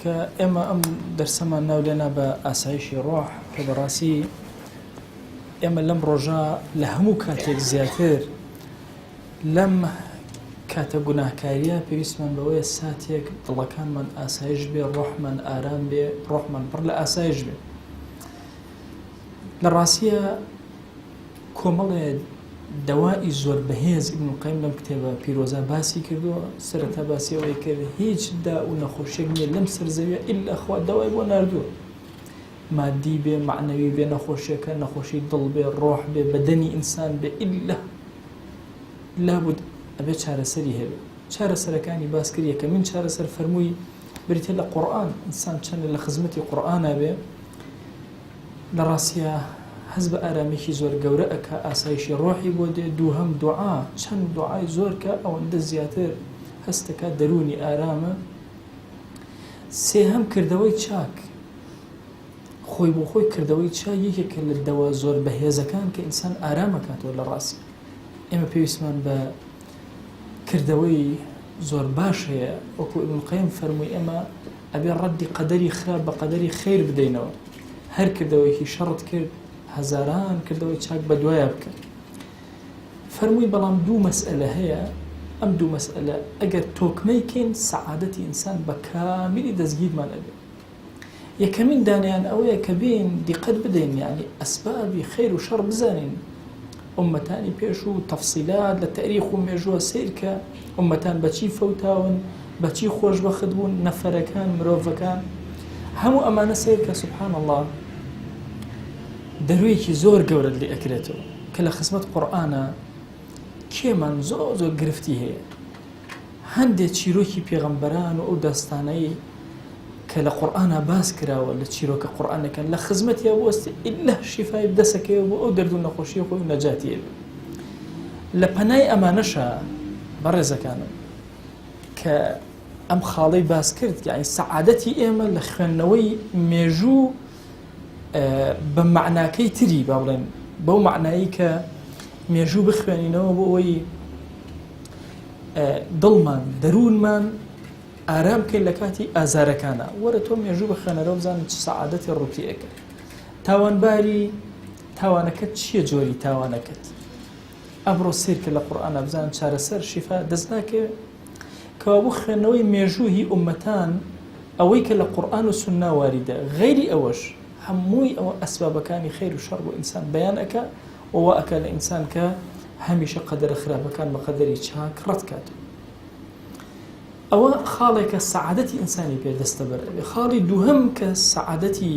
كإما أم درسما ناولنا بأسايش روح كبراسي إما لم رجاء لهمو كاتيك زياتر لم كاتبنا كاريا بيسمن بوي ساتيك الله كان من أسايش بي روح من آرام بي روح من برلا أسايش بي للراسية كومل دوائي زور بهيز ابن القيم لم كتابه بيروزا باسي كردو سرطة باسي ويكرد هيج دا ونخوشيك من لم سرزوية إلا أخوة دوائي وناردو مادي بي معنوي بي نخوشيك نخوشي ضل بي روح بي بدني إنسان بي إلا لابد أبي شارة سري هبه شارة سركاني باس كريه كمين شارة سر فرموي بريت الله قرآن إنسان كان لخزمتي قرآن بي لراسيا حزب آراميشی زۆر گەورەکە ئاسایشی ڕۆحی بۆ دێ دووهەم دوعا چەند دوعای زۆرکە ئەوەندە زیاتر هەستەکە دەرونی ئارامە سێهەم کردەوەی چاک خۆی بۆ خۆی کردەوەی چاک یەکێکە لە دەوا زۆر بەهێزەکان کە ئینسان ئارامەکاتەوە لە ڕاستی ئێمە پێویستمان بە کردەوەی زۆر باش هەیە وەکو ئیبن القەیم فەرمووی ئێمە ئەبێ ڕەدی قەدەری خراپ بە قەدەری خەیر بدەینەوە هەر کردەوەیەکی شەڕت کرد هزاران کردەوەی چاک بە دوایە بکە فەرمووی بەڵام دوو مەسئلە هەیە ئەم دوو مەسئلە ئەگەر تۆکمەیکەین سەعادەتی ئینسان بە کامیلی دەستگیرمان ئەبێ یەکەمین دانیان ئەوەیە کە بین دیقەت بدەین یعنی ئەسبابی خەیر و شەڕ بزانین ئومەتانی پێش و تەفسیلات لە تاریخ و مێژووە سیر کە ئومەتان بەچی فەوتاون بەچی خۆشبەخت بوون نەفەرەکان مرۆڤەکان هەموو ئەمانە سیر کە سوبحان الله دەرویەکی زۆر گەورە لێ ئەکرێتەوە کە لە خزمەت قورئانە کێمان زۆر زۆر گرفتی هەیە هەندێک چیرۆکی پێغەمبەران و ئەو داستانەی کە لە قورئانە باس کراوە لە چیرۆکە قورئانەکان لە خزمەتیە بوەستی ئیلا شیفای بدەسەکەوە بۆ ئەو دەرد و نەخۆشیە خۆی و نەجاتیە بێ لە پەنای ئەمانەشە بەڕێزەکانم کە ئەم خاڵەی باس کرد یعنی سەعادەتی ئێمە لە خوێندنەوەی مێژوو بە معناکەی تری با بڵێن بەو معنایی کە مێژوو بخوێنینەوە بۆ ئەوەی دڵمان دەروونمان ئارام بکەین لە کاتی ئازارەکانە وەرە تۆ مێژوو بخوێنەرەوە بزانن چ سەعادەتی ڕوتیەکە تاوانباری تاوانەکەت چییە جۆری تاوانەکەت ئەمڕۆ سیر کە لە قورئانە بزانن چارەسەر شیفا دەست ناکەوێت کەوا بۆ خوێندنەوەی مێژووی ئومەتان ئەوەی کە لە قورئان و سوننا واریدە غەیری ئەوەش هەمووی ئەوە ئەسبابەکانی خەیر و شەڕ بۆ ئینسان بەیان ئەکا وەوە ئەکا لە ئینسان کە هەمیشە قەدەرە خراپەکان بە قەدەری چاک ڕەت کات ئەوە خاڵێکە سەعادەتی ئینسانی پێدەستەبەر ئەبێ خاڵی دووهەم کە سەعادەتی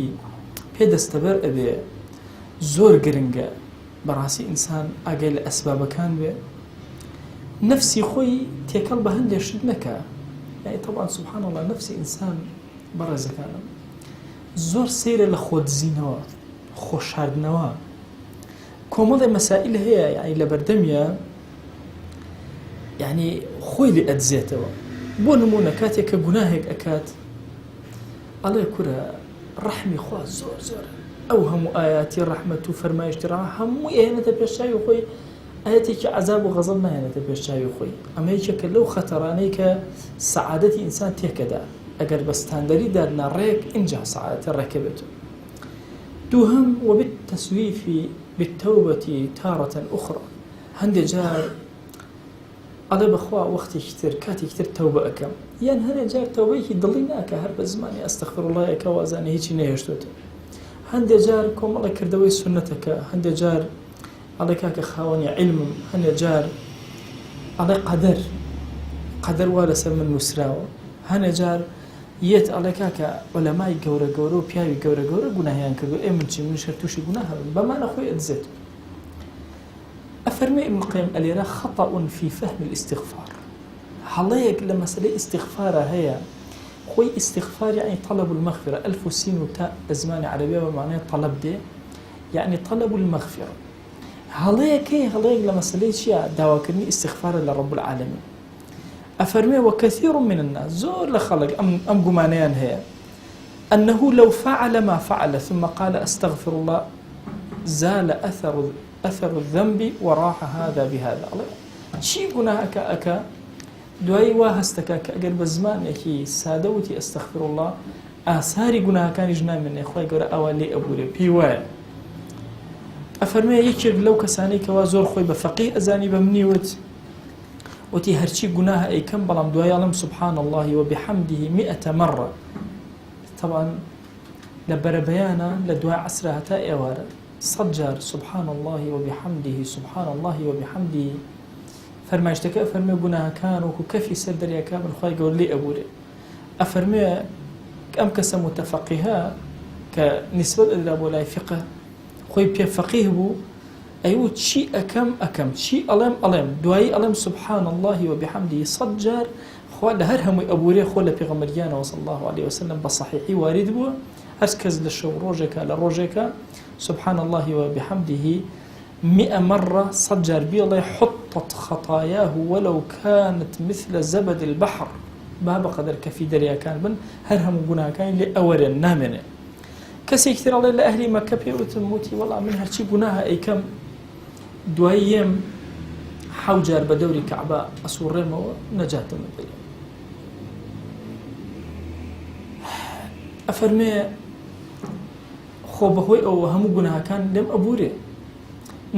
پێدەستەبەر ئەبێ زۆر گرنگە بەڕاستی ئینسان ئاگای لە ئەسبابەکان بێ نفسی خۆی تێکەڵ بە هەندێک شت نەکا یعنی طبعا سبحان الله نفسی ئینسان بەڕێزەکانم زۆر سەیرە لە خۆدزینەوە خۆشاردنەوە کۆمەڵی مەسائل هەیە یعنی لە بەردەمیە یعنی خۆی لێ ئەدزێتەوە بۆ نمونە کاتێک کە گوناهێک ئەکات ئەڵێ کورە ڕەحمی خوا زۆر زۆر ئەو هەموو ئاياتی ڕەحمەت و فەرمایشتی هەموو ئێنێتە پێشچاوی خۆی ئاەتێکی عەزاب و غەزەب نایەنێتە پێشچاوی خۆی ئەمە یەکێکە لەو خەتەرانەی کە سەعادەتی ئینسان تێکەدا ئەگەر بەستاندەری دادنا ڕێک اینجا سەعادەتی ڕێکە بێتەوە دووهەم وبالتسويف بالتوبة تارة أخرى هەندێک جار ئەڵێ بەخوا وەختێکی تر کاتێکی تر تەوبە ئەکەم یان هەندێک جار تەوبەیەکی دڵی ناکە هەر بە زمانی ئەستەغفیرڵڵایەکە وازانە هیچی نەهێشتوتە هەندێک جار کۆمەڵە کردەوەی سونەتەکە هەندێک جار ئەڵێ کاکە خاوەنی عیلمم هەندێک جار ئەڵێ قەدەر وا لەسەر من نووسراوە هەندێک جار یەت ئەڵێ کاکە عولەمای گەورە گەورە و پیاوی گەورە گەورە گوناهیان کردو ئێ من چی من شەر تووشی گوناه هەبم بەمانە خۆی ئەدزێت أفرمي ابن القيم اليرا خطأ في فهم الاستغفار هەڵەیەک لە مەسەلەی استغفارە هەیە خۆی استغفار يعني طلب المغفرة ألف سين وتاء بزمان عربية ومعناه طلب دي يعني طلب المغفرة هەڵەیەک لە مەسەلەی چیە داواکردنی استغفار لرب العالمين أفرمي وكثير من الناس زور لخلق أم قمانيان هي أنه لو فعل ما فعل ثم قال أستغفر الله زال أثر الذنب وراح هذا بهذا شي قناهك أكا دوایی وا هەستەکە کە ئەگەر بە زمانێکی سادەوتی ئەستەغفر الله ئاساری گوناهەکانیش نامێنێ خۆی گەورە ئەوە لێ ئەبورێ پێی وایە. ئەفەرمێ یەکێک لەو کەسانەی کەوا زۆر خۆی بە فەقیه ئەزانی بە منیوت وتی هەرچی گوناهە ئەیکەم بەڵام دوای ئەڵێم سبحان الله وبحمده 100 مرة. طبعا لە بەرەبەیانە لە دوای عەسرە هەتا ئێوارە 100 جار سبحان الله وبحمده سبحان الله وبحمده فەرمایشتەکە ئەفەرمێ گوناهەکان وەکو کەفی سەر دەریاکە من خۆی گەورە لێ ئەبورێ. ئەفەرمێ ئەم کەسە متەفەقیهە کە نسبەت ئەدرا بۆ لای فقه خۆی پێ فەقیه بوو ئەیوو چی ئەکەم چی ئەڵێم دوایی ئەڵێم سبحان الله وبحمده 100 جار خوا لە هەر هەمووی ئەبورێ خۆ لە پێغەمبەریانەوە صلی الله عليه وسلم بە صحیحی وارد بووە هەر کەس لە شەو ڕۆژێکە لە ڕۆژێکە سبحان الله وبحمده 100 مرة 100 جار بيڵێ حطت خطاياه ولو كانت مثل زبد البحر با بەقەدەر کەفی دەریاکان بن هەر هەموو گوناهەکانی لێ ئەوەرێن نامێنێ. کەسێک تر ئەڵێ لە ئەهلی مەکە پێوتم وتی وەڵام من هەرچی گوناهە ئەیکەم دوای یەم 7 جار بە دەوری کەعبە ئەسوڕێمەوە نەجاتم بێت. ئەفەرمێ خۆ بەهۆی ئەوە هەموو گوناهەکان لێم ئەبورێ.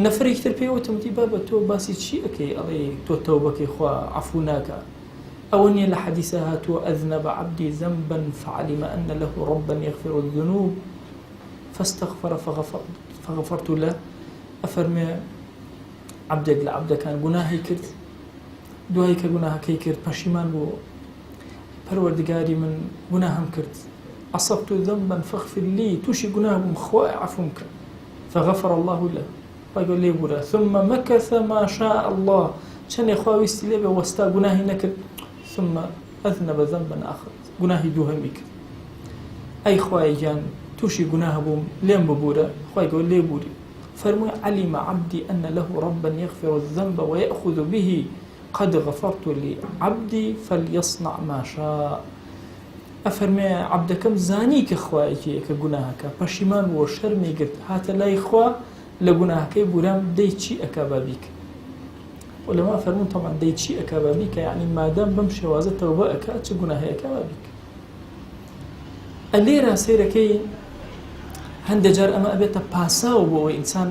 نەفرێک تر پێوتم وتی بابە تۆ باسی چی ئەەکەی ئەڵێ تۆ تەوبەکەی خوا عەفو ناکە ئەوە نیە لە حەدیثە هاتووە أذنب عبدي ذنبا فعلم أن له ربا يغفر الذنوب فاستغفر فغفرت له. ئەفەرمێ عەبدێک لە عەبدەکان گوناهی کرد دوایی کە گوناهەکەی کرد پەشیمان بوو پەروەردگاری من گوناهم کرد أصبت ذنبا فاغفر لي توشی گوناه بووم خوای عەفوم کرد فغفر الله له وقال لي بولا ثم مكث ما شاء الله چەندێ خوا ویستی لێ بێ وەستا گوناهی نەکرد ثم أذنب ذنبا آخر گوناهی دووهەمی کرد ئەی خوای گیان توشی گوناه بووم لێم ببورە خوای گەورە لێ بووری. فرمووی علم عبدي أن له ربا يغفر الذنب ويأخذ به قد غفرت لعبدي فليصنع ما شاء. ئەفەرمێ عەبدەکەم زانی کە خوایەکیە کە گوناهەکە پەشیمان بووە شەرمی گرت هاتە لای خوا لە گوناهەکەی بورام دەی چی ئەکا بابیکە. ولما فەرمون طبعا دەی چی ئەکا بابیکە یعنی مادام بەم شێوازە تەوبە ئەکا چ گوناهەیەکە بابیکە. ئەلێرە سەیرەکەی هەندێک جار ئەمە ئەبێتە پاساو بۆ ئەوەی ئینسان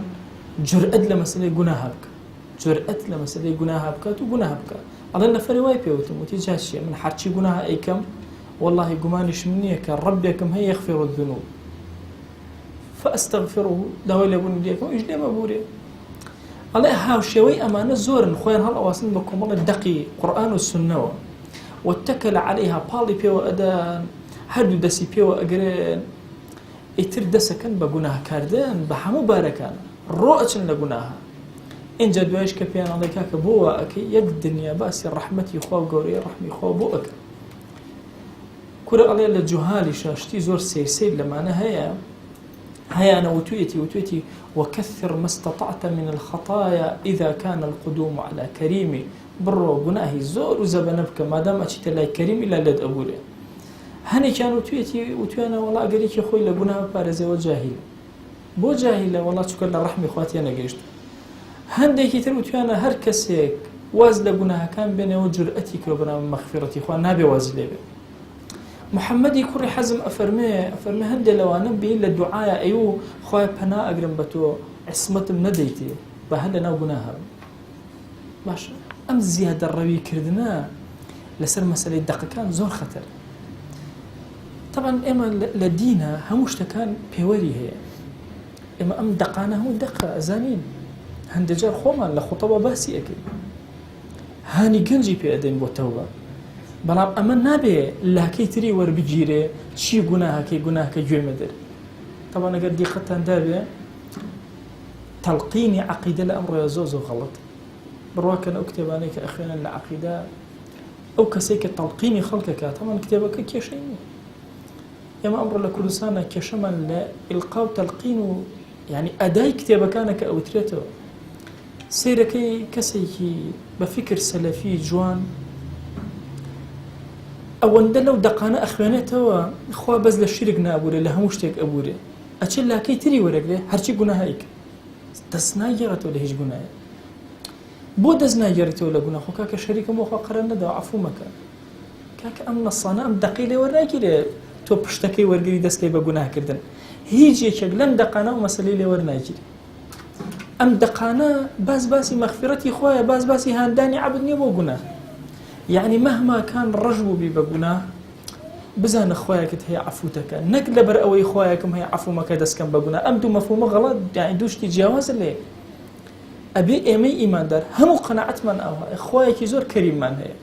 جورئەت لە مەسەلەی گوناها بکات جورئەت لە مەسەلەی گوناها بکات و گوناها بکات. ئەڵێ نەفەری وای پێوتم وتی جا چییە من هەرچی گوناها ئەیکەم والله گومانیشم نییە کە ڕەبێکم هەیە یەغفر الذنوب فأستغفره داوای لێبوونی لێکەوە ئیش لێمە بورێ. ئەڵێ هاوشێوەی ئەمانە زۆرن خۆیان هەڵ ئەواسن بە کۆمەڵی دەقی قورئان و سوننەوە واتەکەل عەلەیها پاڵی پێوە ئەدەن هەردوو دەسی پێوە ئەگرن ئیتر دەسەکەن بە گوناهکاردن بە هەموو بارەکان ڕۆ ئەچن لە گوناها. اینجا دوایش کە پێیان ئەڵێ کاکە بۆ وا ئەکەی یەک دنیا باسی ڕەحمەتی خوا و گەورەی ڕەحمی خوا بۆ ئەکەن. کورە ئەڵێ لە جوهالی شاشتی زۆر سیر لەمانە هەیە وتوێتی وكثر ما استطعت من الخطايا إذا كان القدوم على كريم بڕۆ گوناهی زۆر و زەبە نەبکە مادام ئەچیتە لای کەریم ئیلا لێت ئەبورێ. هەنێکیان وتوێنە وەڵا ئەگەرێکی خۆی لە گوناه پارێزەوە جاهیلە بۆ جاهیلە وەڵا چووکە لە ڕەحمی خوا تێ نەگەیشت. هەندێکی تر وتوێنە هەر کەسێک واز لە گوناهەکان بێنەوە جورئەتی کرۆ بەناو مەغفیرەتی خوا نابێ واز لێ بێ. محەممەدی کوڕی حەزم ئەفەرمێ هەندێ لەوانە بین لە دوعایە ئەیوو خوای پەنا ئەگرم بە تۆ عیسمەتم نەدەیتێ بە هەر لەناو گوناهە باشە. ئەم زیادە ڕەویکردنە لەسەر مەسەلەی دەقەکان زۆر خەتەر. طبعا ئێمە لە دینە هەموو شتەکان پێوەری هەیە ئێمە ئەم دەقانە هەموو دەقە ئەزانین هەندێک جار خۆمان لە خوتەبە باسی ئەەکەین هانی گەنجی پێ ئەدەین بۆ تەوبە بەڵام ئەمە نابێ لاکەی تری وەربگیرێ چی گوناهەکەی گوناهەکە گوێمە دەر. طبعا ئەگەر دیقەتان دابێ تەلقینی عەقیدە لە ئەمڕۆیە زۆر غەڵەت بڕواکەن ئەو کتێبانەی کە ئەخوێنن لە عەقیدە ئەو کەسێک کە تەلقینی خەڵکەکە تەمان کتێبەکە کێشەی نییە. ئێمە ئەمڕۆ لە کوردستانە کێشەمان لە ئیلقا و تەلقین و یعنی ئەدای کتێبەکانە کە ئەوترێتەوە سیرەکەی کەسێکی بە فکر سەلەفی جوان ئەوەندە لەو دەقانە ئەخوێنێتەوە خوا بەس لە شیرک نابورێ لە هەموو شتێک ئەبورێ ئەچێ لاکەی تری وەرەگرێ هەرچی گوناهایک دەست ناگێڕێتەوە لە هیچ گوناهی. بۆ دەست ناگەڕێتەوە لە گوناه خۆ کاکە شەریکم بۆ خوا قەرار نەداوە عەفو مەکە کاکە ئەم نەسانە ئەم دەقەی لێ وەرناگیرێ تۆ پشتەکەی وەرگری دەستکەی بە گوناهکردن هیچ یەکێک لەم دەقانە و مەسەلەی لێ وەرناگیرێ ئەم دەقانە باسی مەغفرەتی خۆیە باسی هاندانی عەبد نییە بۆ گوناه یعنی مەهما کان ڕەش بوو بی بە گوناه بزانە خۆیەکت هەیە عەفوتەکە نەک لەبەر ئەوەی خۆیەکم هەیە عەفو مەکە دەستکەم بە گوناه ئەم دوو مەفهومە غەڵەت یعنی دوو شتی جیاوازە لێ ئەبێ ئێمەی ئیماندار هەموو قەناعەتمان ئەوە خۆیەکی زۆر کەریممان هەیە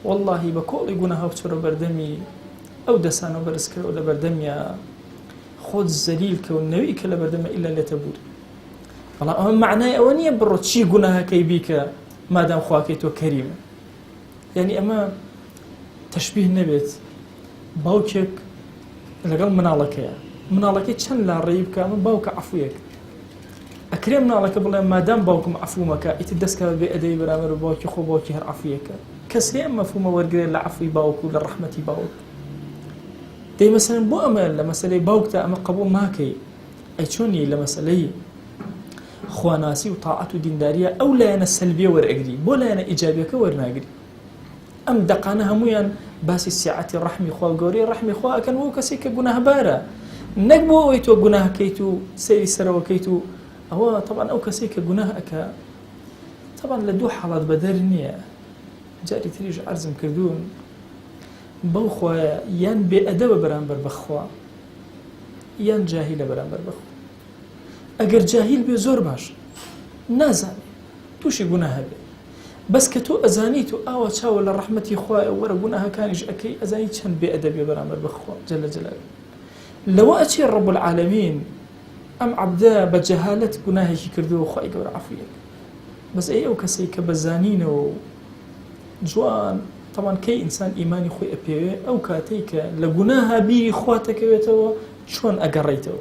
واللهی بە کۆڵی گوناهە و چۆرە بەردەمی ئەو دەسانە بەرز کردەوە لە بەردەمیە خۆت زەلیل کە و نەوی کە لە بەردەمە ئیلا لێتە بووری بەڵام ئەمە معنای ئەوە نییە بڕۆ چی گوناهەکەی بیکە مادام خواکەی تۆ کەریمە یعنی ئەمە تەشبیه نەبێت باوکێک لەگەڵ مناڵەکەی چەند لاڕێی بکە ئەمە باوکە عەفویەک ئەکرێ مناڵەکە بڵێ مادام باوکم عەفو مەکە ئیتر دەستکە بێ ئەدەی بەرامبەر باوکی خۆ باوکی هەر عەفویەکە کەس هەیە ئەم مەفهومە وەرگرێت لە عەفوی باوک و لە ڕەحمەتی باوک دەی مەسەلەن بۆ ئەمە لە مەسەلەی باوکتا ئەمە قبوڵ ناکەی ئەی چۆنی لە مەسەلەی خواناسی و تاعەت و دینداریە ئەو لایەنە سەلبیە وەرئەگری بۆ لایەنە ئیجابیەکە وەرناگری ئەم دەقانە هەمویان باسی سیعەتی ڕەحمی خوا و گەورەی ڕەحمی خوا ئەکەن بۆ کەسێک کە گوناهبارە نەک بۆ ئەوەی تۆ گوناهکەیت و سەیری سەرەوەکەیت و ئەوە طبعا ئەو کەسێک کە گوناه ئەکا طبعا لە دوو حاڵات بەدەر نییە جاری تریش عەرزم کردوون بەو خوایە یان بێئەدەبە بەرامبەر بەخوا یان جاهیلە بەرامبەر بەخوا ئەگەر جاهیل بێ زۆر باش نازانێ تووشی گوناهە بێ بەس کە تۆ ئەزانیت و ئاوا چاوە لە ڕەحمەتی خوایە وەرە گوناهەکانیش ئەکەی ئەزانی چەند بێئەدەبێ بەرامبەر بەخوا جەلە جەلاله لەوە ئەچێ ڕەب العالەمین ئەم عەبدە بە جەهالەت گوناهێکی کردووە خوای گەورە عەفویەک بەس ئەو کەسەی کە بەزانینەوە جوان طبعا کەی ئینسان ئیمانی خۆی ئەپێوێ ئەو کاتەی کە لە گوناها بیری خوا دەکەوێتەوە چۆن ئەگەڕێیتەوە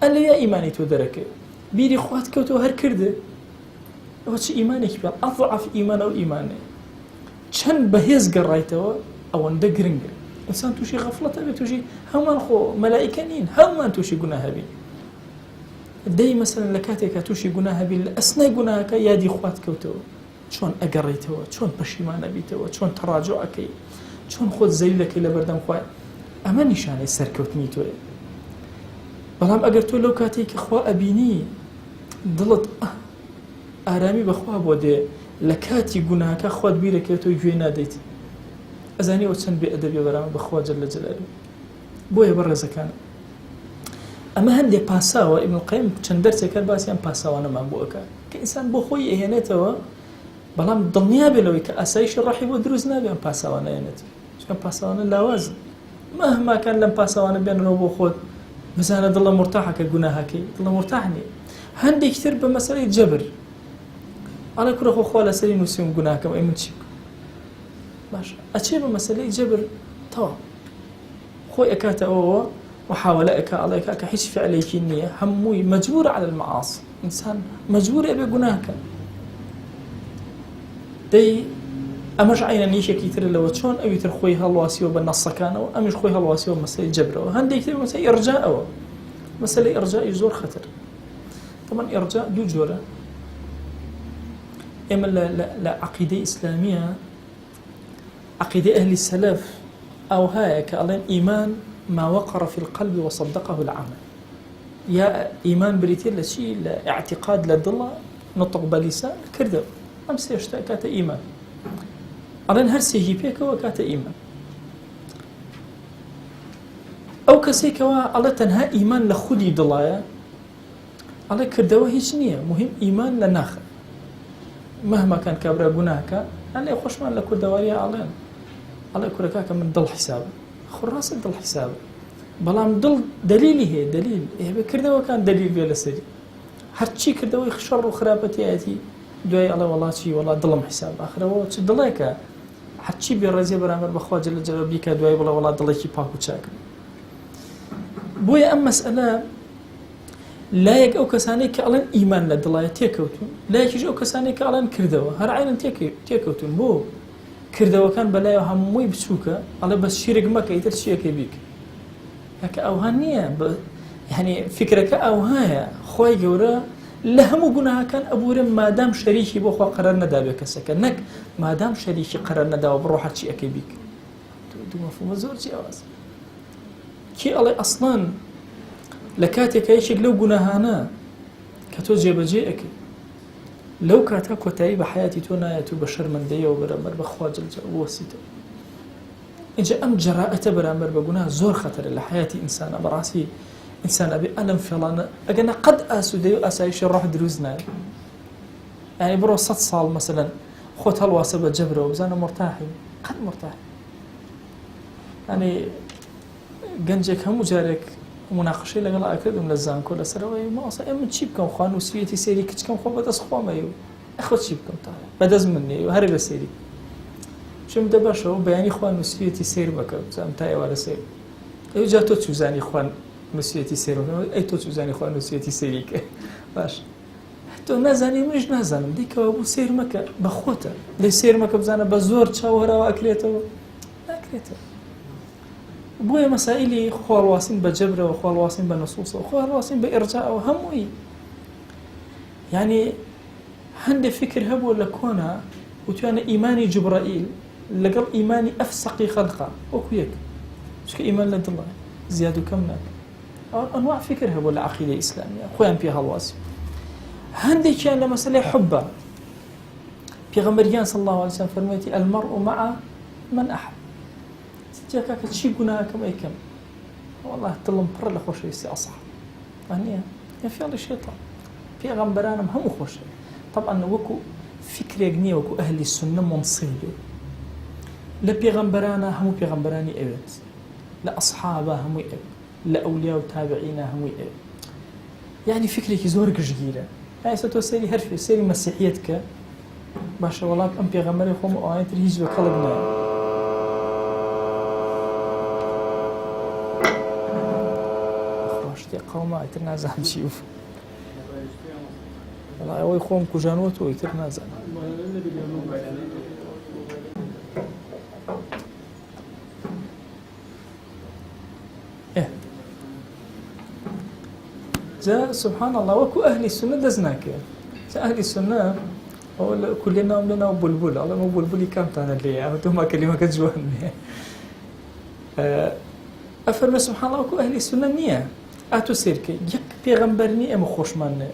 ئەلەیە ئیمانی تۆ دەرەکەوێت بیری خوات کەوتەوە هەر کردێ ئەوە چ ئیمانێکی بێ ئەضعف ئیمان ئەو ئیمانێ چەند بەهێز گەڕایتەوە ئەوەندە گرنگە ئینسان تووشی غەفڵەتە بێت تووشی هەمومان خۆ مەلائیکە نین هەمومان تووشی گوناهە بین دەی مەسەلەن لە کاتێکە تووشی گوناهە بین لە ئەسنای گوناهەکە یادی خوات کەوتەوە چۆن ئەگەڕێیتەوە چۆن پەشیمان نەبیتەوە چۆن تەڕاجع ئەکەی چۆن خۆت زەلیلەکەی لە بەردەم خوای ئەمە نیشانەی سەرکەوتنی تۆیە بەڵام ئەگەر تۆ لەو کاتێک کە خوا ئەبینی دڵت ئارامی بەخوا بۆ دێ لە کاتی گوناهەکە خۆت بیرەکەوێتەوە گوێ نادەیت ئەزانیەوە چەند بێئەدەبیە بەرامبەر بەخوا جەلە جەلاله بۆیە بەڕێزەکانم ئەمە هەندێک پاساوە ئیبن القەیم چەند دەرسێکە باسییان پاساوانەمان بۆ ئەکا کە ئینسان بۆ خۆی ئەهێنێتەوە بەڵام دڵنیا بێ لەوەی کە ئاسایشی ڕەحی بۆ دروست نابێ ئەم پاساوانە ئەهێنێت چکە پاساوانە لاوازن مەهما کان لەم پاساوانە بێنەوە بۆ خۆت بزانە دڵە مرتاحەکە گوناهەکەی دڵە مرتاح نییە هەندێک تر بە مەسەلەی جەبر ئەڵێ کوڕە خۆ خوا لەسەری نووسیم گوناهەکەم ئەی من چی بکەم باش ئەچێ بە مەسەلەی جەبر تەواو خۆی ئەکاتە ئەوەوە وحاولە ئەکا ئەڵێ کاکە هیچ فعلێکی نییە هەمووی مەجبورە على المعاصي ئینسان مەجبورە ئەبێ گوناهکە دەی ئەمەش عینەن یەکێکی ترە لەوە چۆن ئەوی تر خۆی هەڵواسیەوە بە نەسەکانەوە ئەمیش خۆی هەڵواسیەوە مەسەلەی جەبرەوە هەندێک تر مەسەلەی ئیرجاءەوە مەسەلەی ئیرجائی زۆر خەتەر طبعا ئیرجاء دوو جۆرە ئێمە لە عەقیدەی ئیسلامیە عەقیدەی ئەهلی سەلەف ئەو هەیە کە ئەڵێن ئیمان ما وقر في القلب وصدقه العمل يا إيمان بريتير لشيء لاعتقاد للدلة نطق بلسان كردو أم سيشتا كاتا إيمان ألين هرسي هيبيك وكاتا إيمان أو كسيك الله تنها إيمان لخودي دلايا الله كردو هيش نية مهم إيمان لناخر مهما كان كبرى جناهك الله يخش من لكردواريا علين الله يكركاك من ضل حساب خراس دڵ حساب بەڵام دڵ دلیلی هەیە دلیل کردەوە کان دلیل بێ لەسەری هەرچی کردەوەی شەڕ و خراپەتیەتی دوای ئەڵێ وڵاتی وڵا دڵم حساب ئاخرەوە چ دڵێکە هەرچی بێڕێزیە بەرامبەر بەخوا جەل جەلاله بیکە دوای بڵێ وڵا دڵێکی پاک و چاکە بۆیە ئەم مەسئلە لایەک ئەو کەسانەی کە ئەڵێن ئیمان لە دڵایە تێکەوتون لایەکیش ئەو کەسانەی کە ئەڵێن کردەوە هەر عینەن تێکەوتون بۆ کردەوەکان بەلایەوە هەمووی بچووکە ئەڵێ بەس شیرێک مەکە ئیتر چیەکەی بیکە یاکە ئەوها نییە یعنی فکرەکە ئەوهایە خۆی گەورە لە هەموو گوناهەکان ئەبورە مادام شەریکی بۆ خوا قەرار نەدابێ کەسەکە نەک مادام شەریکی قەرار نەداوە بڕۆ هەرچی ئەەکەی بیک دوو مەفهومە زۆر جیاواز کی ئەڵێ ئەسڵان لە کاتێکە یەکێک لەو گوناهانە کە تۆ جێبەجێ ئەەکەی لەو کاتا کۆتایی بە حیاتی تۆ نایەت و بە شەرمەندەیەوە بەرامبەر بە خوا جەل جەلالوهو وەسیتەوە اینجا ئەم جەراعەتە بەرامبەر بە گوناه زۆر خەتەرە لە حیاتی ئینسانە بەڕاستی ئینسان ئەبێ ئەلەم فێڵانە ئەگەنا قەت ئاسوودەی و ئاسایشی ڕۆح دروست نایە یعنی بڕۆ 100 ساڵ مەسەلەن خۆت هەڵواسە بە جەبرەوە بزانە مرتاحی قەت مرتاحی یعنی گەنجێک هەموو جارێک مناقشەی لەگەڵ ئاکردم لە زانکۆ لەسەرەوەی ماوەسا ئێمە چی بکەم خوان و سوێتی سێری کچکەم خۆ بەدەست خۆمەی و ئەخۆ چی بکەم تا بەدەست من نیە و هەرێ بە سێری چم دە باشەوە بەیانی خوان و سوێتی سێر بەکە بزانم تا ئێوارە سێر ئەو جا تۆ چوزانی خوان نووسێتی سێرەوە ئەی تۆ چوزانی خوان نووسێتی سێریکە باش تۆ نازانی منش نازانم دیکەوە بوو سێر مەکە بە خۆتە لێ سێر مەکە بزانە بە زۆر چاوەڕاوە ئەکرێتەوە ناکرێتەوە بۆیە مەسائلی خۆڵواسین بە جەبرەوە خۆڵواسین بە نەسووسەوە خۆڵواسین بە ئێرجاءەوە هەمووی یعنی هەندێک فکر هەبوو لە کۆنا وتوانە ئیمانی جوبرائیل لەگەڵ ئیمانی ئەفسەقی خەلقا وەکو یەک چکە ئیمان لە دڵە زیاد و کەم ناکە ئەنواع فکر هەبوو لە عەقیدەی ئیسلامیە خۆیان پێ هەڵواسی هەندێکیان لە مەسەلەی حوبە پێغەمبەریان صلی الله علیه وسلم فەرموویەتی المەرء مع من أحب جاکە چی گوناهەکەم ئەیکەم والله دڵم پڕە لە خۆشەویستی ئەسحاب وانە فێڵی شێتان پێغەمبەرانم هەموو خۆشە طبعا وەکو فکرێک نییە وەکو ئەهلی سنە منصیبێ لە پێغەمبەرانە هەموو پێغەمبەرانی ئەوێت لە ئەسحابە هەمووی ئەوێت لە ئەولیا و تابعینە هەمووی ئەوێت یعنی فکرێکی زۆر گشتگیرە ئێستا تۆ سەیری هەر سەیری مەسیحیەت کە باشە وەڵام ئەم پێغەمبەری خۆم ئەوانەی تر هیچ بە کەڵک نایە خۆشتی قەوما ئیتر نازانم چی بوو وەڵای ئەوەی خۆم کوژانوە تۆ ئیتر نازانم جا سبحان الله وەکو ئەهلی سنە دەست ناکرێت ئەهلی سنە ئەوە کولێ ناوم لە ناو بولبول ئەڵێمە بولبولی کامتانە لێیە ئەوە تۆما کەلیمەکە جوان نییە ئەفەرمە سبحان الله وەکو ئەهلی سنە نییە ئاتۆ سێرکە یەک پێغەمبەر نییە ئێمە خۆشمان نێ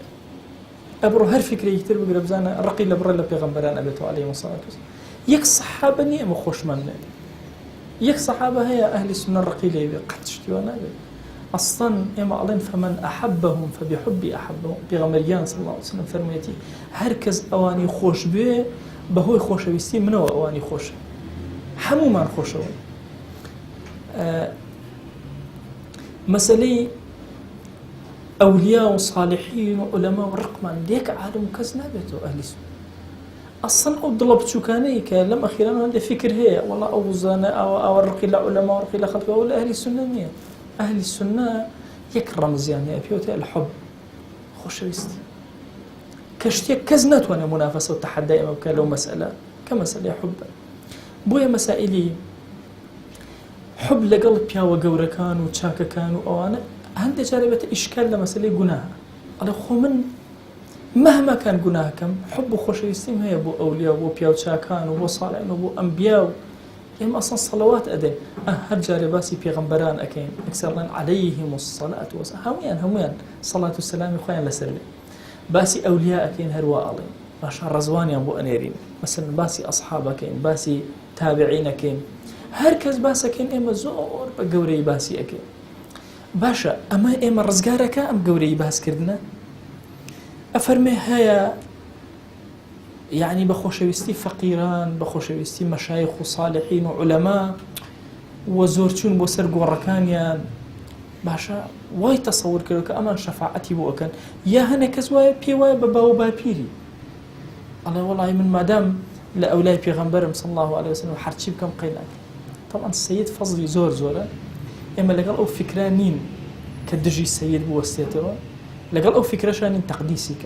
ئەبڕۆ هەر فکرێکی تر بگرە بزانە ڕقی لە بڕە لە پێغەمبەران ئەبێتەوە عەلەیهیمۇ الصەلاة وەسەلام یەک سەحابە نییە ئێمە خۆشمان نێ یەک سەحابە هەیە ئەهلی سنە ڕقی لێ بێ قەت شتیوە نابێت أصلاً إما علم فمن أحبهم فبحبي أحبهم بيغمريان صلى الله عليه وسلم فرميتي هركز أواني خوش به بهوي خوش ويستي منو أواني خوش حمو من خوش مسألة أولياء وصالحين وعلماء ورقمان ليك عالم كزنا بيتو أهل السنة أصلاً أضلب شوكاني كلام أخيراً هذا فكر هي والله أوزانا أو الرقي لعلماء ورقي لخلق ولا أهل السنة مية أهل السنة يكرم يعني أبيوتي الحب خوشويستي كشتيك كزنت وانا منافسة وتحدي أما بكالو مسألة كمسألة حب بويا مسائلي حب لقلب بياوة قورة كانوا وشاكا كانوا أوانا هندي جاربة إشكال لمسألة قناها على خو من مهما كان قناها كم حب خوشويستي ما هي بو أولياء وبو بياو شاكان وبو صالحين وبو أنبياء إما أصلا صلوات أدين هر جارباسي بيغمبران أكين أكثر عليهم الصلاة والسلام هميان صلاة والسلام خوين لسرلي باسي أولياء أكين هروا ألين باشا رزوانيان بو أنيرين مثلا باسي أصحاب أكين باسي تابعين أكين هركز باس أكين إما زور بقوري باسي أكين باشا أما إما رزقارك أم قوري باس كردنا أفرمي هيا يعني بخوشويستي فقيران بخوشويستي مشايخ وصالحين وعلماء وزورتون بوسر قوركانيان باشا واي تصور كروك أمان شفاعتي بوكان يا هنا كزوايا بيوايا بباو بابيري الله والله من مادام لأولاي بيغمبرم صلى الله عليه وسلم حرشي بكم قيلاك طبعا السيد فضلي زور زورا إما لقال أو فكرانين كدجي السيد بوستيته لقال أو فكرة شانين تقديسك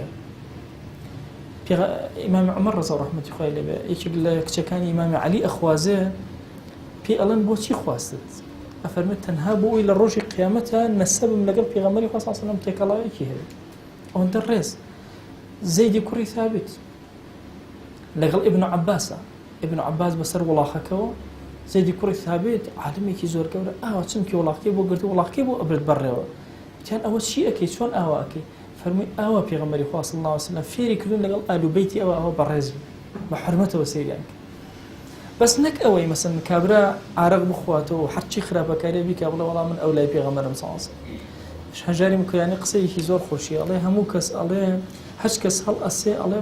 إمام عمر رضي الله عنه خيل يقول كان إمام علي أخوازه في ألان بوشي خواستت أفرمت تنهابوا إلى الرجل قيامتها نسب من لقب في غمري صلى الله عليه وسلم تكلايكي هذا أو درس زەیدی کوڕی ثابت لەگەڵ ئیبن عەباسە، ئیبن عەباس بەسەر وڵاخەکەەوە زەیدی کوڕی ثابت عالمێکی زۆر گەورە ئاوا چمکی وڵاقی بۆ گرت وڵاقی بۆ ئەبرد بەڕێوە وتیان ئەوە چی ئەەکەی چۆن ئاوا ئەەکەی فەرمووی ئاوا پێغەمبەری خوا صلی الله علیه وسلم فێری کردن لەگەڵ ئالوبەیتی ئەوە بەڕێز بە حورمەتەوە سەیریان کرد. بەس نەک ئەوەی مەسەن کابرا عارق بخواتەوە و هەرچی خراپەکاری بیکە بڵێ وەڵام من ئەو لای پێغەمبەرم صلی الله علیه وسلم. هەژاری مکۆیانی قسەیەکی زۆر خۆشی ئەڵێ هەموو کەس ئەڵێ هەچ کەس هەڵ ئەسێ ئەڵێ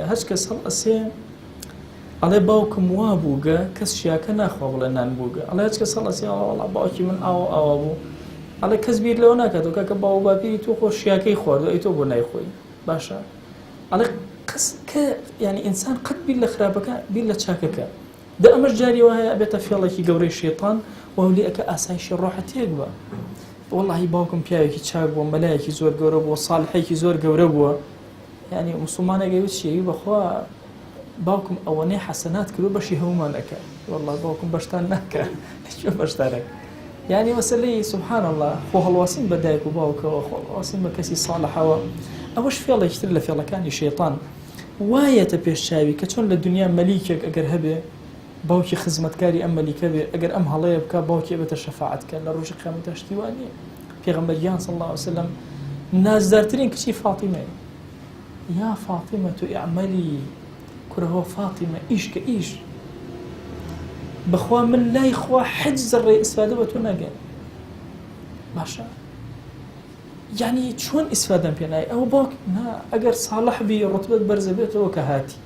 هەچ کەس هەڵ ئەسێ ئەڵێ باوکم وا بووگە کەس شیاکە ناخوا بڵێ نان بووگە ئەڵێ هەچ کەس هەڵ ئەسێ وەڵا باوکی من ئاوا بوو ئەڵێ کەس بیر لەوە ناکاتەوە کاکە باو باپیری تۆ خۆ شیاکەی خواردووە ئەی تۆ بۆ نایخۆی باشە ئەڵێ قەس کە یعنی ئینسان قەت بیر لە خراپەکە بیر لە چاکەکە دا ئەمەش جاری وایە ئەبێتە فێڵێکی گەورەی شێطان و هەولێ ئەکە ئاسایشی ڕۆحە تێک بە واللهی باوکم پیاوێکی چاک بووە مەلایەکی زۆر گەورە بووە ساڵحێکی زۆر گەورە بووە یعنی موسڵمانێکی وت شێوی بەخوا باوکم ئەوەنەی حەسەنات کردو بەشی هەمومان ئەکە والله باوکم بەشتان ناکە چۆن بەشدارەکە یعنی مەسەلەی سبحان الله خۆ هەڵواسین بە دایک و باوکەوە خۆ هەڵواسین بە کەسی ساڵحەوە ئەوەش فێڵێکی تر لە فێڵەکانی شەیطان وایەتە پێشچاوی کە چۆن لە دنیا مەلیکێک ئەگەر هەبێ باوکی خزمەتکاری ئەم مەلیکە بێ ئەگەر ئەم هەڵەیە بکە باوکی بێتە شەفاعەتکە لە ڕۆژی قیامەتە شتی وانییە. پێغەمبەریان صلی الله علیه وسلم نازدارترین کچی فاتیمەیە یا فاتیمە تو ئیعمەلی کوڕەوە فاتیمە ئیش کە ئیش بەخوا من لای خوا حەج زەڕێ ئیسفادە بە تۆ ناگەن باشە یعنی چۆن ئیسفادەم پێ نایە ئەوە باوک نا ئەگەر ساڵح بی ڕوتبەت بەرزە بێتەوە کە هاتی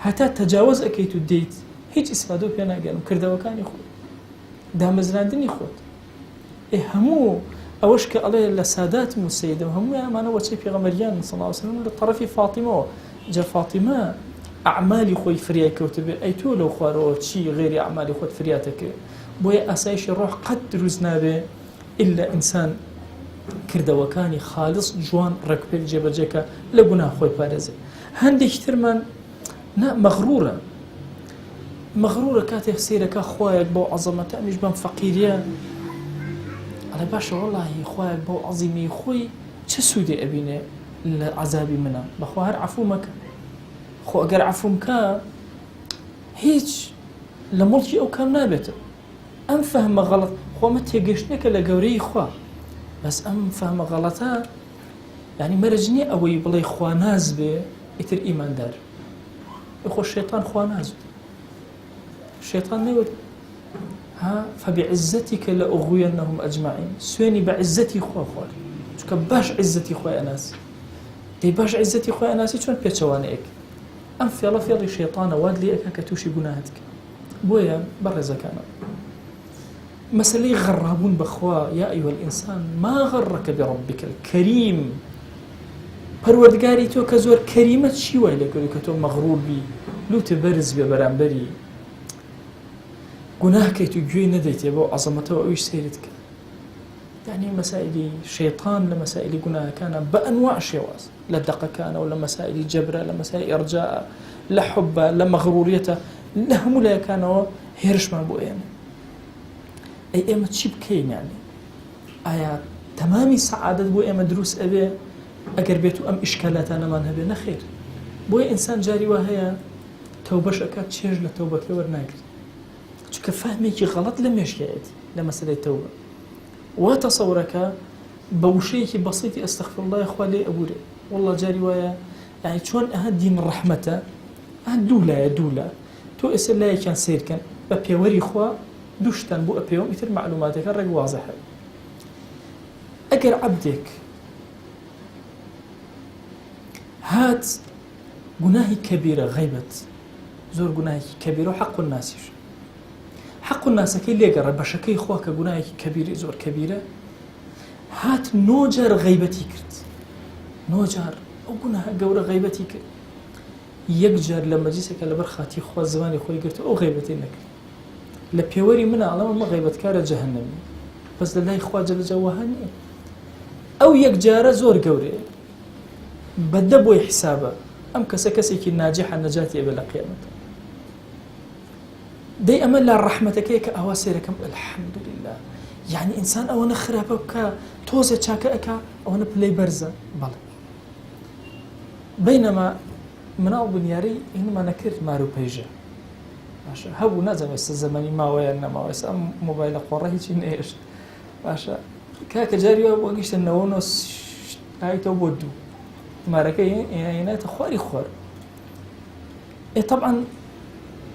هەتا تەجاوز ئەەکەیت و دەیت هیچ ئیسفادە پێ ناگەن کردەوەکانی خۆت دامەزراندنی خۆت هەموو ئەوەش کە ئەڵێ لە سادات و سەیدە هەموو ئەمانە وەچەی پێغەمبەریان صلی الله علیه وسلم لە طرفی فاتیمەوە جا فاتیمە ئەعمالی خۆی فریای کەوتە بێ ئەی تۆ لەو خوارەوە چی غێری ئەعمالی خۆت فریاتە کرد بۆیە ئاسایشی ڕۆح قەت دروست نابێ ئیلا ئینسان کردەوەکانی خالص جوان ڕێکپێک جێبەجێکە لە گوناه خۆی پارێزێ. هەندێکی ترمان مەغرورە کاتێک سیرەکە خوایەک بۆ عەزەمەتە ئەمیش بەم فەقیریە ئەڵێ باشە وەڵاهی خوایەک بۆ عەزیمی خۆی چه سوودێ ئەبینێ لە عەزابی منە بەخوا هەر عەفو مەکە خۆ ئەگەر عەفوم کە هیچ لە مڵکی ئەو کام نابێتە ئەم فەهمە غەڵەت خۆمە تێگەشتێکە لە گەورەی خوا بەس ئەم فەهمە غەڵەتە یعنی مەرج نییە ئەوەی بڵێ خوا ناز بێ ئیتر ئیماندار خۆ شەیطان خوا ناز شەیطان نەیوت ها فبعزتك لأغوينهم أجمعين سوێنی بە عزەتی خوا خوارد چونکە باش عزەتی خۆی ئەناسی دەی باش عزەتی خۆی ئەناسی چۆن پێچەوانەیەک ئەم فێڵی شەیطانە واد لێ ئەکا کە تووشی گوناهت کە بۆیە بەڕێزەکانە مەسەلەی غەڕابوون بەخوا یا ئەیها الئینسان ما غەڕەکە بربک الکەریم پەروەردگاری تۆ کە زۆر کەریمە چی وای لێ کردو کە تۆ مەغڕور بی لوتە بەرز بێ بەرامبەری گوناهکەیت و گوێی نەدەیتێ بۆ عەزەمەتەوە ئەویش سەیرت کە یعنی مەسائلی شەیطان لە مەسائلی گوناهەکانە بە ئەنواع شێواز لە دەقەکانە و لە مەسائلی جەبرە لە مەسائلی ئەرجاء لە حوبە لە مەغڕوریەتە لە هەموو لایەکانەوە هێرشمان بۆ ئێمە ئەی ئێمە چی بکەین یعنی ئایا تەمامی سەعادەت بۆ ئێمە دروست ئەبێ ئەگەر بێت و ئەم ئیشکالاتانەمان هەبێ نەخێر بۆیە ئینسان جاری وا هەیە تەوبەش ئەکات چێژ لە تەوبەکە وەرناگرێت چونکە فەهمێکی غەڵەت لە مێشکایەتی لە مەسەلەی تەوبە وا تەسەورەکە بە وشەیەکی بەسیطی ئەستەغفیرڵڵای خوا لێ ئەبورێ وەڵڵا جاری وایە یعنی چۆن ئەها دین ڕەحمەتە ئەها دوولە تۆ ئێستا لایەکیان سیرکەن بە پێوەری خوا دووشتان بۆ ئەپێوەم ئیتر معلوماتەکە ڕێک وازەحە ئەگەر عەبدێک هات گوناهی کەبیرە غەیبەت زۆر گوناهی کەبیرە و حەق الناسیش حەق الناسەکەی لێگەڕە بەشەکەی خوا کە گوناهێکی کەبیری زۆر کەبیرە هات نۆجار غەیبەتی کرد نۆجار ئەو گوناهە گەورە غەیبەتی کرد یەک جار لە مەجلیسێکە لەبەر خاتی خوا زمانی خۆی گرت ئەو غەیبەتی نەکرد لە پێوەری منە ئەڵەم ئەمە غەیبەتکارە جەهەنەمی بەس لە لای خوا جەلەجەلاوەها نییە ئەو یەک جارە زۆر گەورەیە بەدە بۆی حسابە ئەم کەسێکی ناجحە نەجاتی ئەبێ لە قیامەتە دەی ئەمە لا ڕەحمەتەکەی کە ئەوا سێرەکەم الحەمدولله یعنی ئینسان ئەوەنە خراپە بکە تۆزە چاکە ئەکا ئەوەنە پلەی بەرزە بەڵێ بينما مناو بنياري إنما نكرت مارو بيجا باشا هبو نازم الزمني ما ويا ما ويا موبايل قرة هيك نيش باشا كاك جاري وقشت النونس هاي تبودو ماركي يعني تخواري خوار إيه طبعا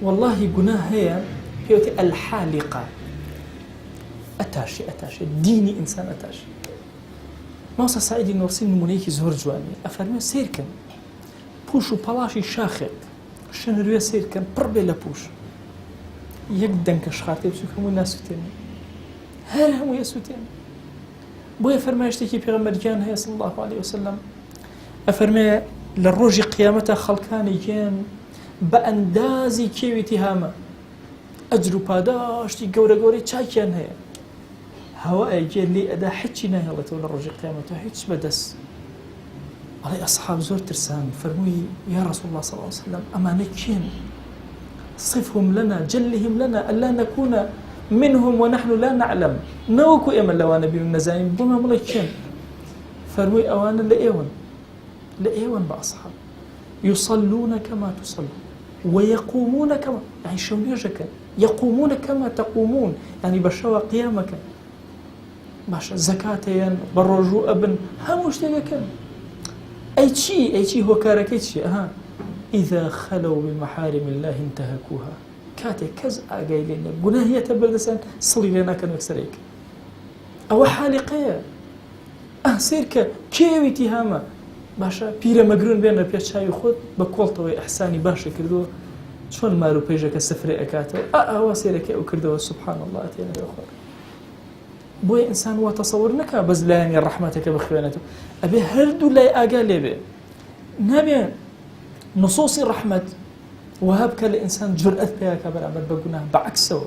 والله جناه هي الحالقة أتاشي ديني إنسان أتاشي موسى سعيد نورسي نمونيكي زهر جواني أفرمي سيركن بوش و پەڵاشی شاخێک شنروێ سیرکەن پڕ بێ لە پوش یەک دەنکەش خاتێ بچووک هەموو ناسووتێنێ هەر هەموو یەسووتێن بۆیە فەرمایشتێکی پێغەمبەرگیان هەیە صلی الله عليه وسلم ئەفەرمێ لە ڕۆژی قیامەتە خەڵکانی گێن بە ئەندازی کێوی تیهامە ئەجر و پاداشتی گەورە گەورەی چاکیان هەیە هەوایە گێ لێ ئەدا حچی ناهێڵێتەوە لە ڕۆژی قیامەتە هیچ بەدەست علي أصحاب زور ترسان فرموي يا رسول الله صلى الله عليه وسلم أما نكين صفهم لنا جلهم لنا ألا نكون منهم ونحن لا نعلم نوكو إما لو نبي النزايم بما ملكين فرموي أوانا لأيون بأصحاب يصلون كما تصلون ويقومون كما يعني شونيجك يقومون كما تقومون يعني بشوا قيامك باشا زكاتين بالرجوع ابن هموش تيجا أي شيء هو كاركيت شيء إذا خلوا بمحارم الله انتهكوها كاتي كز قايلين قلنا هي تبردسان صلي لنا كانوا يكسريك أو حالقية سيرك كيوي تهامة باشا بيرا مقرون بين ربيت شاي خود بكولتوي إحساني باشا كردو شون مارو بيجاك السفري أكاتو هو سيرك أو كردو سبحان الله أتينا بأخر بوي إنسان هو تصور نكا بزلاني رحمتك بخوانته أبي هردو لا أقال به نبي نصوص الرحمة وهبك الإنسان جرأت بها كبر عمل بقناه بعكسه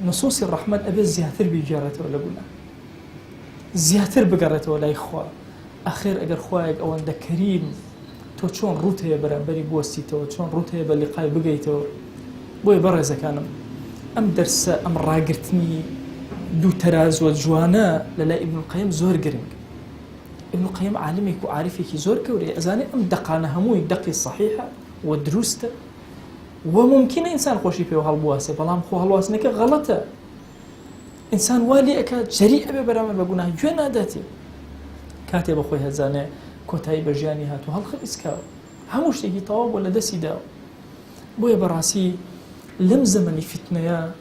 نصوص الرحمة أبي زياتر بجارته ولا قناه زياتر بقرته ولا إخوة أخير أجر خواك أو عند كريم تو شون روته برانبري بوستيته شون روته باللقاء بقيته بوي برز كانم أم درس أم راقرتني دو تراز وجوانا للا ابن القيم زور قرنق ابن القيم عالمك وعارفك زور كوري أزاني أم دقانا هموي دقي الصحيحة ودروسته وممكن إنسان خوشي فيه هالبواسة بلام خو هالواسنك غلطة إنسان والي أكاد جريء ببرامل بقولها جوانا داتي كاتب أخوي هزاني كوتاي بجاني هاتو هالخبز كاو هموش تيجي طواب ولا دسي داو بويا براسي لم زمني فتنيا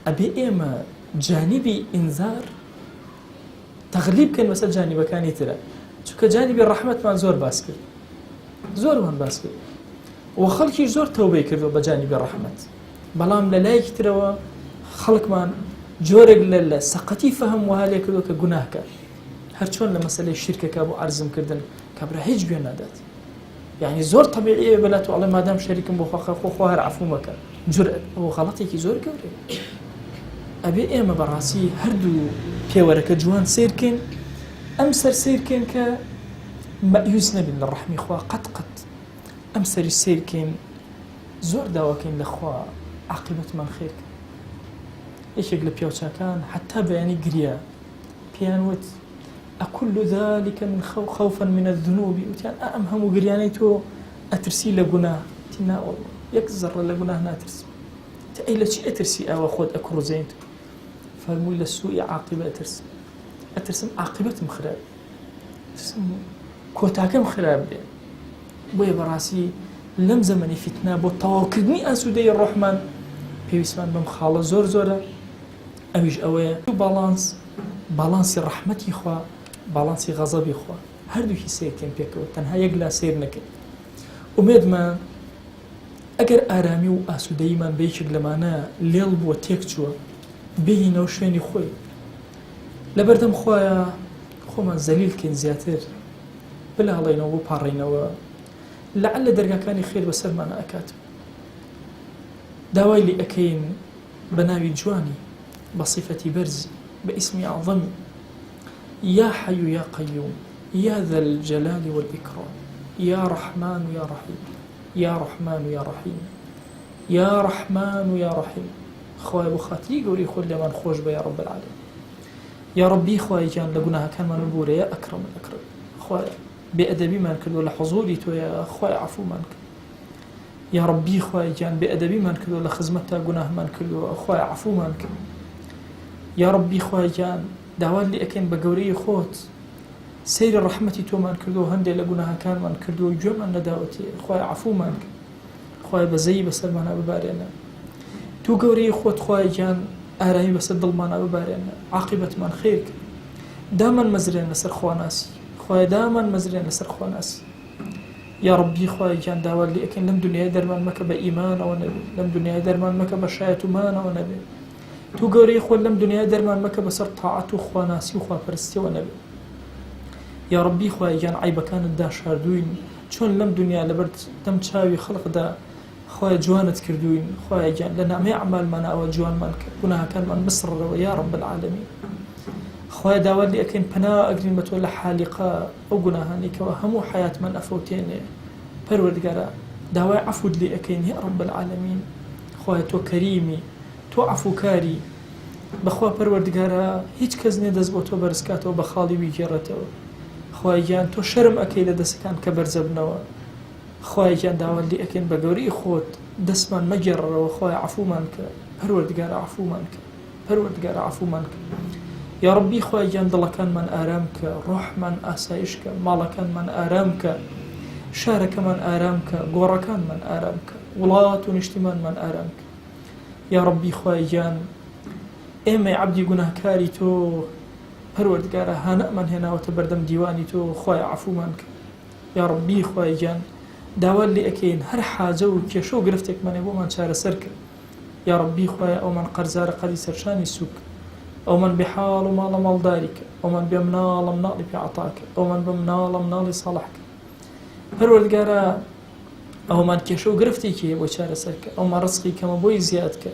أبي إيما جانبي إنذار تغليب كان مثل جانب كان ترى شو كجانب الرحمة ما زور باسكر زور من باسكر وخلقي زور توبة كردو بجانب الرحمة بلام للايك ترى خلق من جورق للا سقطي فهم وهالي كردو كجناه كان هرچون لمسألة الشركة كابو عرزم كردن كابرا هيج بينادات يعني زور طبيعية بلاتو الله ما دام شريك بخوهر عفو مكان جرأة وغلطي كي زور كوري أبي إيما براسي هردو بيورك جوان سيركن أمسر سيركن كمأيوز نبي للرحمة إخوة قد أمسر السيركن زور دواكين لأخوة عاقبة من خيرك إيش يقلب بيوتشا كان حتى بياني قريا بيانوت أكل ذلك من خوفا من الذنوب وتيان أمهم قريانيتو أترسي لقناه تنا والله يكزر لقناه ناترسي تأيلا شيء أترسي أو أخذ أكرو زينتو فرموا إلى السوء عاقبة أترسم عاقبة مخراب أترسم كوتاكم خراب دي بوي براسي لم زمني فتنة بو تواكدني أسودي الرحمن بيسمان بمخالة زور زورة أويج أوي بالانسي رحمتي إخوة بالانسي غضبي إخوة هردو هي سير كم بيكو تنها يقلا سير نكي وميد ما أجر آرامي وأسودي من بيشك لمانا ليل بو تيكتشوا بينه وشويني خوي لبردم خويا خو من زليل كين زياتر بلا علينا وبارينا لعل درجة كان خير بسر ما أنا أكاتب داوي لي أكين بناوي جواني بصفتي برز باسمي أعظم يا حي يا قيوم يا ذا الجلال والإكرام يا رحمن يا رحيم يا رحمن يا رحيم يا رحمن يا رحيم خويا ابو خاطري قولي خذ لي من خوش يا رب العالمين يا ربي خويا جان لقناها كان من البورة يا أكرم الأكرم خويا بێئەدەبیمان کردو لە حوزوری تۆیە خوای عەفومان کرد یا ڕەبی خوای گیان بێئەدەبیمان کردو لە خزمەتتا گوناهمان کردووە خوای عەفومان کرد یا ڕەبی خوای گیان داوات لێ ئەکەین بە گەورەی خۆت سەیری ڕەحمەتی تۆمان کردو و هەندێک لە گوناهەکانمان کردو و گوێمان نەداوەتێ خوای عەفومان کرد خوای بەزەیی بەسەرمانە ببارێنە تو گەورەی خۆت خوای گیان ئارامی بەسەر دڵمانە ببارێنە عاقبەتمان خێر کرد دامان مەزرێن لەسەر خواناسی خوای دامان مەزرێن لەسەر خواناسی یا ڕەبی خوای گیان داوات لێ ئەکەین لەم دنیای دەرمان مەکە بە ئیمانەوە نەبێ لەم دنیای دەرمان مەکە بە شایەتومانەوە نەبێ تو گەورەی خۆت لەم دنیای دەرمان مەکە بەسەر تاعەت و خواناسی و خواپەرستیەوە نەبێ یا ڕەبی خوای گیان عیبەکانت داشاردووین چۆن لەم دنیا لەبەر دەم چاوی خەڵقدا خوای جوانت کردوین خوای گیان لە نامەی عەمالمانە ئەوە جوانمان کرد گوناهەکانمان بسڕەوە یا ڕەب العالەمین خوای داوات لێ ئەکەین پەنا ئەگرین بە تۆ لە حالیقا ئەو گوناهانی کەەوە هەموو حەیاتمان ئەفەوتێنێ پەروەردگارە داوای عەفوت لێ ئەکەین یا ڕەب العالەمین خوای تۆ کەریمی تۆ عەفوکاری بەخوا پەروەردگارە هیچ کەس نێ دەست بۆ تۆ بەرزکاتەوە بە خاڵی ویگێڕێتەوە خوای گیان تۆ شەرم ئەکەی لە دەستەکان کە بەرزەبنەوە خوای گیان داوات لێ ئەکەین بە گەورەی خۆت دەستمان مەگێڕەوە خوای عەفومان کە پەروەردگارە عەفومان کە پەروەردگارە عەفومان کە یا ڕەبی خوای گیان دڵەکانمان ئارام کە ڕۆحمان ئاسایش کە ماڵەکانمان ئارام کە شارەکەمان ئارام کە گۆڕەکانمان ئارام کە وڵات و نیشتیمانمان ئارام کە یا ڕەبی خوای گیان ئێمەی عەبدی گوناهکاری تۆ پەروەردگارە هانەمان هێناوەتە بەردەم دیوانی تۆ خوای عەفومان کە یا ڕەبی خوای گیان داوات لێ ئەکەین هەر حاجە و کێشە و گرفتێکمانێ بۆمان چارەسەر کرد یا ڕەبی خوای ئەومان قەرزارە قەدی سەرشانی سووک ئەومان بحاڵ و ماڵە ماڵداری کە ئەومان بێ مناڵە مناڵی پێعەتا کە ئەومان بە مناڵە مناڵی ساڵح کە پەروەردگارە ئەومان کێشە و گرفتێکی بۆ چارەسەر کە ئەومان ڕزقی کەمە بۆی زیاد کە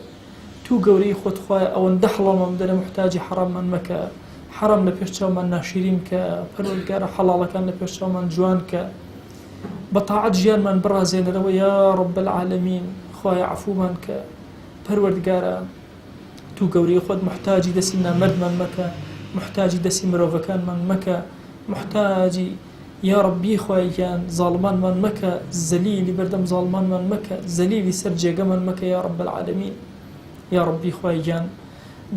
تو گەورەی خۆت خوای ئەوەندە حەڵاڵمان بدەنە محتاجی حەراممان مەکە حەرام لە پێش چاومان ناشرین کە پەروەردگارە حەڵاڵەکان لە پێش چاومان جوان کە بە تاعەت ژیانمان بڕازێنەرەوە یا ڕەب العالەمین خوای عەفومان کە پەروەردگارە تو گەورەی خۆت محتاجی دەستی نامەردمان مەکە محتاجی دەستی مرۆڤەکانمان مەکە محتاجی یا ڕەبی خوای گیان زاڵمانمان مەکە زەلیلی بەردەم زاڵمانمان مەکە زەلیلی سەر جێگەمان مەکە یا ڕەب العالەمین یا ڕەبی خوای گیان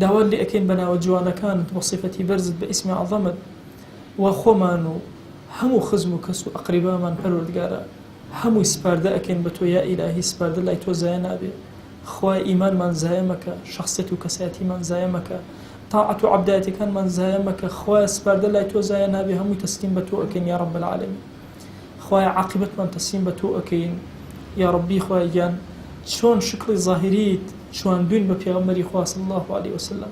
داوات لێ ئەکەین بەناوە جوانەکانت بە صیفەتی بەرزت بە ئیسمی عەظەمت وا خۆمان و هەموو خزم و کەس و ئەقریبامان پەروەردگارە هەمووی سپاردە ئەکەین بە تۆ یا ئیلاهی سپاردە لای تۆ زایە نابێ خوای ئیمانمان زایە مەکە شەخسیەت و کەسایەتیمان زایە مەکە تاعەت و عەبدایەتەکانمان زایە مەکە خوای سپاردە لای تۆ زایە نابێ هەمووی تەسلیم بە تۆ ئەکەین یا ڕەب العالەمین خوای عاقبەتمان تەسلیم بە تۆ ئەکەین یا ڕەبی خوای گیان چۆن شکڵی زاهریت چواندوین بە پێغەمبەری خوا صلی الله علیه وسلم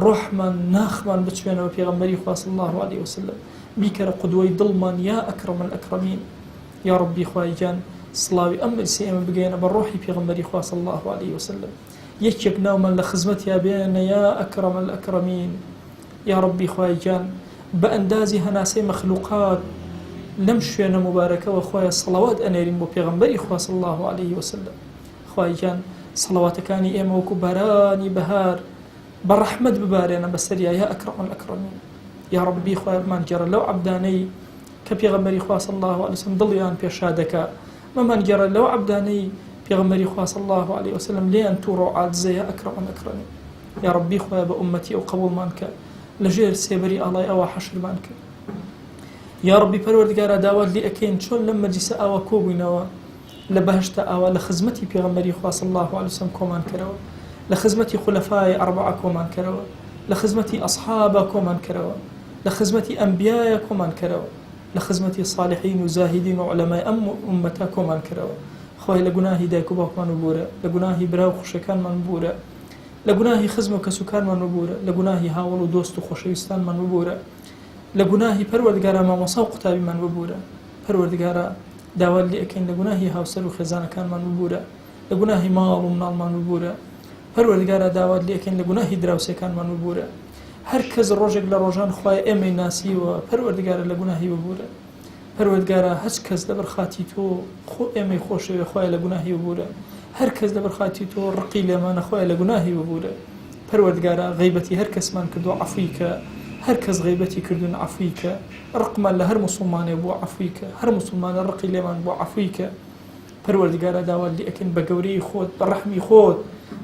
ڕۆحمان ناخمان بچوێنەوە پێغەمبەری خوا صلی الله علیه وسلم بیکەرە قودوەی دڵمان یا ئەکرەم الئەکرەمین یا ڕەبی خوای گیان سڵاوی ئەم مەجلیسە ئێمە بگەێنە بە ڕۆحی پێغەمبەری خوا صلی الله علیه وسلم یەکێک ناومان لە خزمەتیا بێنە یا ئەکرەم الئەکرەمین یا ڕەبی خوای گیان بە ئەندازی هەناسەی مەخلوقات لەم شوێنە مبارەکەوە خوایە سەڵاوات ئەنێرین بۆ پێغەمبەری خوا صلی الله علیه وسلم خوای گیان سەڵاواتەکانی ئێمە وەکو بارانی بەهار بە ڕەحمەت ببارێنە بەسەریا یا ئەکرەم الئەکرەمین یا ڕەبی خوای بمان گێڕە لەو عەبدانەی کە پێغەمبەری خوا صلی الله علیه وسلم دڵیان پێشا دەکا مەمان گێڕە لەو عەبدانەی پێغەمبەری خوا صلی الله علیه وسلم لێیان تووڕە و عاجزە یا ئەکرەم الئەکرەمین یا ڕەبی خوای بە ئومەتی ئەو قبوڵمان کە لەژێر سێبەری ئاڵای ئەوە حەشرمان کرد یا ڕەبی پەروەردگارە داوات لێ ئەکەین چۆن لەم مەجلیسە ئاوا کۆبووینەوە لە بەهشتە ئاوا لە خزمەتی پێغەمبەری خوا صلی الله علیه وسلم کۆمان کەرەوە لە خزمەتی خولەفای ئەربعە کۆمان کەرەوە لە خزمەتی ئەصحابە کۆمان کەرەوە لە خزمەتی ئەنبیایە کۆمان کەرەوە لە خزمەتی صالحین و زاهدین و عولەمای ئەم ئومەتە کۆمان کەرەوە خوای لە گوناهی دایک و باوکمان ببوورە لە گوناهی برا و خوشەکانمان ببوورە لە گوناهی خزم و کەسوکارمان ببوورە لە گوناهی هاوڵ و دۆست و خۆشەویستانمان ببوورە لە گوناهی پەروەردگارە مامۆسا و قوتابیمان ببوورە پەروەردگارە داوات لێ ئەکەین لە گوناهی هاوسەر و خێزانەکانمان ببوورە لە گوناهی ماڵ و مناڵمان ببوورە پەروەردگارە داوات لێ ئەکەین لە گوناهی دراوسێکانمان ببوورە هەر کەس ڕۆژێک لە ڕۆژان خوای ئێمەی ناسیوە پەروەردگارە لە گوناهی ببوورە پەروەردگارە هەچ کەس لەبەر خاتی تۆ ئێمەی خۆشەوێ خوای لە گوناهی ببوورە هەر کەس لەبەر خاتی تۆ ڕقی لێمانە خوای لە گوناهی ببوورە پەروەردگارە غەیبەتی هەر کەسمان کردو عەفوی کە هەر کەس غیبەتی کردوون عەفویکە، ڕقمان لە هەر موسڵمانێ بۆ عەفویکە، هەر موسڵمانە ڕقی لێمان بۆ عەفویکە. پەروەردگارە داوات لێ ئەکەین بە گەورەی خۆت، بە ڕەحمی خۆت،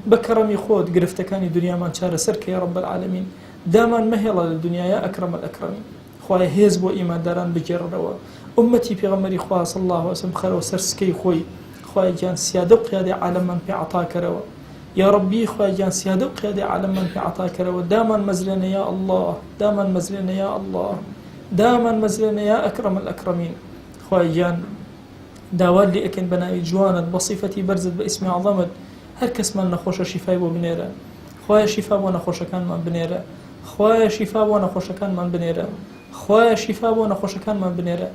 بە کەڕەمی خۆت گرفتەکانی دنیامان چارەسەر کە یا رب العالمین. دامان مەهێڵە لە دنیاە ئەکرەم الئەکرەمین. خوایە هێز بۆ ئیمانداران بگێڕنەوە، ئومەتی پێغەمبەری خوا صلی الله علیه و سلم خەرەوە سەر سکەی خۆی. خوایە گیان سیادە و قیادەی عالەممان پێ عەتا کەرەوە. یا ربی خوای جان سیادە و قیادەی عالەممان پێ عەتا کەرەوە. دامان مەزرێنە یا الله، دامان مەزرێنە یا الله، دامان مەزرێنە یا ئەکرەم الئەکرەمین. خوای جان داوات لێ ئەکەین بە ناوی جوانت، بە صیفەتی بەرزت، بە ئیسمی عەظەمت. هەر کەسمان نەخۆشە شیفای بۆ بنێرە. خوایە شیفا بۆ نەخۆشەکانمان بنێرە. خوایە شیفا بۆ نەخۆشەکانمان بنێرە. خوایە شیفا بۆ نەخۆشەکانمان بنێرە.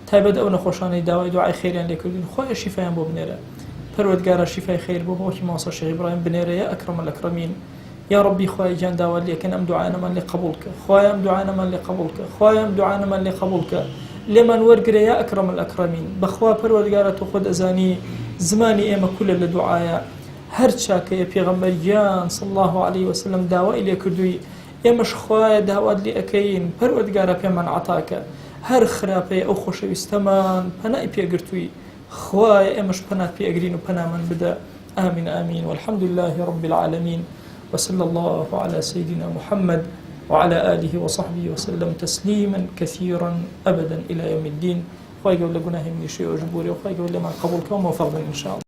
تایبەت ئەو نەخۆشانەی داوای دوعای خێریان لێ کردوین، خوایە شیفایان بۆ بنێرە. پەروەردگارە شیفای خیر بۆ بۆکی ماسە شێخ ئیبراهیم بنێرە یا ئەکرەم الئەکرەمین. یا ربی خوای جان داوات لێ ئەکەین ئەم دوعانەمان لێ قبوڵ کە، خوایە ئەم دوعانەمان لێ قبوڵ کە، خوایە ئەم دوعانەمان لێ قبوڵ کە، لێمان وەرگرە یا ئەکرەم الئەکرەمین. بەخوا پەروەردگارە تۆ خۆت ئەزانی زمانی ئێمە کولە لە دوعایە. هەر چاکەیە پێغەمبەریان صلی الله علیه و سلم داوای لێ کردووی، ئێمەش خوایە داوات لێ ئەکەین پەروەردگارە پێمان عەتاکە. هەر خراپەیە ئەو خۆشەویستەمان پەنای پێگرتووی، خوایە ئێمەش پەنات پێ ئەگرین و پەنامان بدە. آمين آمين والحمد لله رب العالمين وصلى الله على سيدنا محمد وعلى آله وصحبه وسلم تسليما كثيرا أبدا إلى يوم الدين. خواهي قول لقناه من شيء وجبوري وخواهي قول لما قبولكم وفضل إن شاء الله.